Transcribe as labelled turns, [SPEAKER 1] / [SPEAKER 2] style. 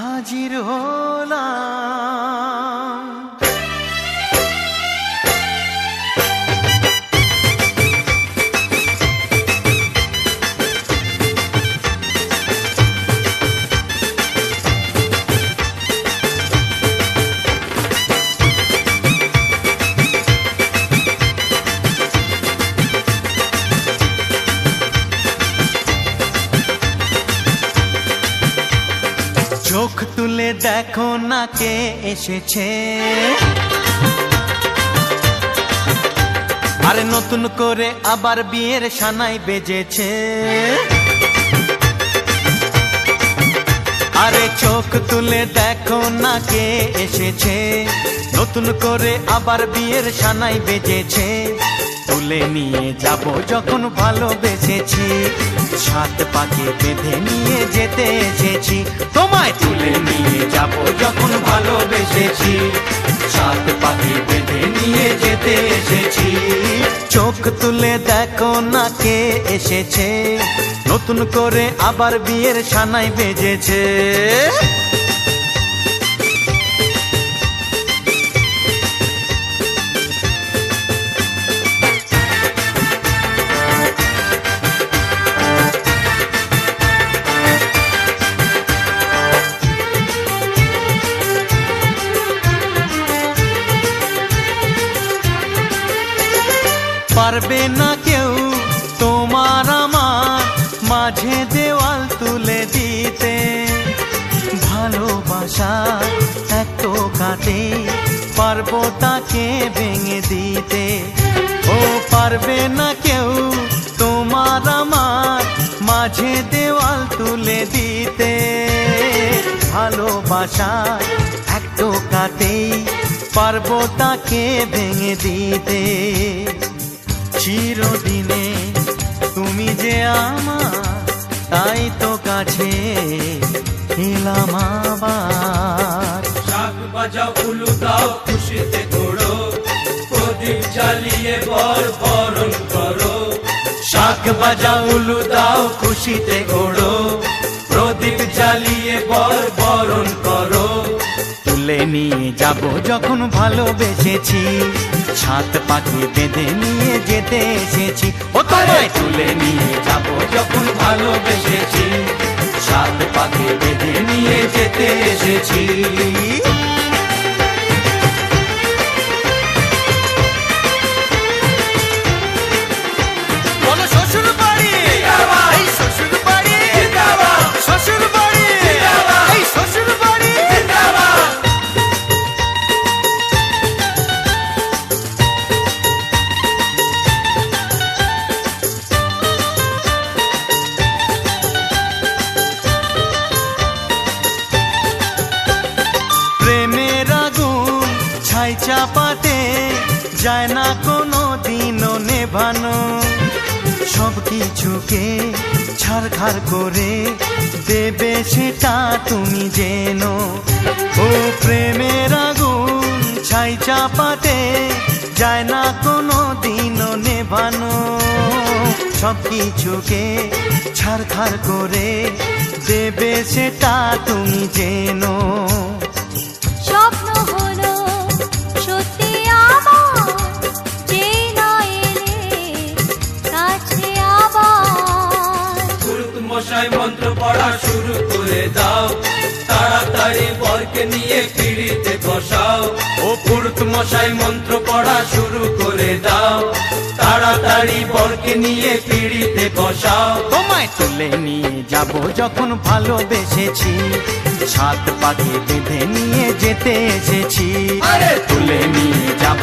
[SPEAKER 1] হাজির হলাম। চোখ তুলে দেখো না কে এসেছে, আরে নতুন করে আবার বিয়ের সানাই বেজেছে। আরে চোখ তুলে দেখো না কে এসেছে, নতুন করে আবার বিয়ের সানাই বেজেছে। তুলে নিয়ে যাব যখন ভালোবেসেছি, সাত পাকে বেঁধে নিয়ে যেতে এসেছি। তোমায় তুলে নিয়ে যাব যখন ভালোবেসেছি, সাত পাকে বেঁধে নিয়ে যেতে এসেছি। চোখ তুলে দেখো না কে এসেছে, নতুন করে আবার বিয়ের সানাই বেজেছে। পারবে না কেউ তোমার আমার মাঝে দেওয়াল তুলে দিতে, ভালোবাসা এত কাটে পারবো তাকে ভেঙে দিতে। ও পারবে না কেউ তোমার আমার মাঝে দেওয়াল তুলে দিতে, ভালোবাসা এত কাটে পারবো তাকে ভেঙে দিতে। চিরদিনে তুমি যে আমার, তাই তো কাছে এলাম আবার।
[SPEAKER 2] শাক বাজাও উলু দাও খুশিতে ঘোড়ো, প্রদীপ জ্বালিয়ে বর বরণ করো।
[SPEAKER 1] শাক বাজাও উলু দাও খুশিতে ঘোড়ো,
[SPEAKER 2] প্রদীপ জ্বালিয়ে বর বরণ করো।
[SPEAKER 1] তুলে নিয়ে যাব যখন ভালোবেসেছি, সাত পাখি বেঁধে নিয়ে যেতে এসেছি। ও তোমায়
[SPEAKER 2] তুলে নিয়ে যাব যখন ভালোবেসেছি, সাত পাকে বেঁধে নিয়ে যেতে এসেছি।
[SPEAKER 1] বলো শ্বশুর বাড়ি, এই শ্বশুর বাড়ি, শ্বশুর বাড়ি, এই শ্বশুর বাড়ি। প্রেমের আগুন ছাই চাপাতে যায় না কোনো দিনও নেভানো, সব কিছুকে ছারখার করে দেবে সেটা তুমি জেনো। ও প্রেমের আগুন ছাই চাপাতে যায় না কোনো দিনও নেভানো, সব কিছুকে ছারখার করে দেবে সেটা তুমি জেনো।
[SPEAKER 3] স্বপ্ন হলো সত্যি আমার, যে না এলে কাছে আবার।
[SPEAKER 2] পুরুত মশাই মন্ত্র পড়া শুরু করে দাও, তাড়াতাড়ি বরকে নিয়ে পিড়িতে বসাও। ও পুরুত মশাই মন্ত্র পড়া শুরু করে দাও, তাড়াতাড়ি বরকে নিয়ে পিড়িতে বসাও।
[SPEAKER 1] তোমায় তুলে নিয়ে যাব যখন ভালোবেসেছি, সাত পাকে বেঁধে নিয়ে যেতে এসেছি।
[SPEAKER 2] আরে
[SPEAKER 1] তুলে নিয়ে যাব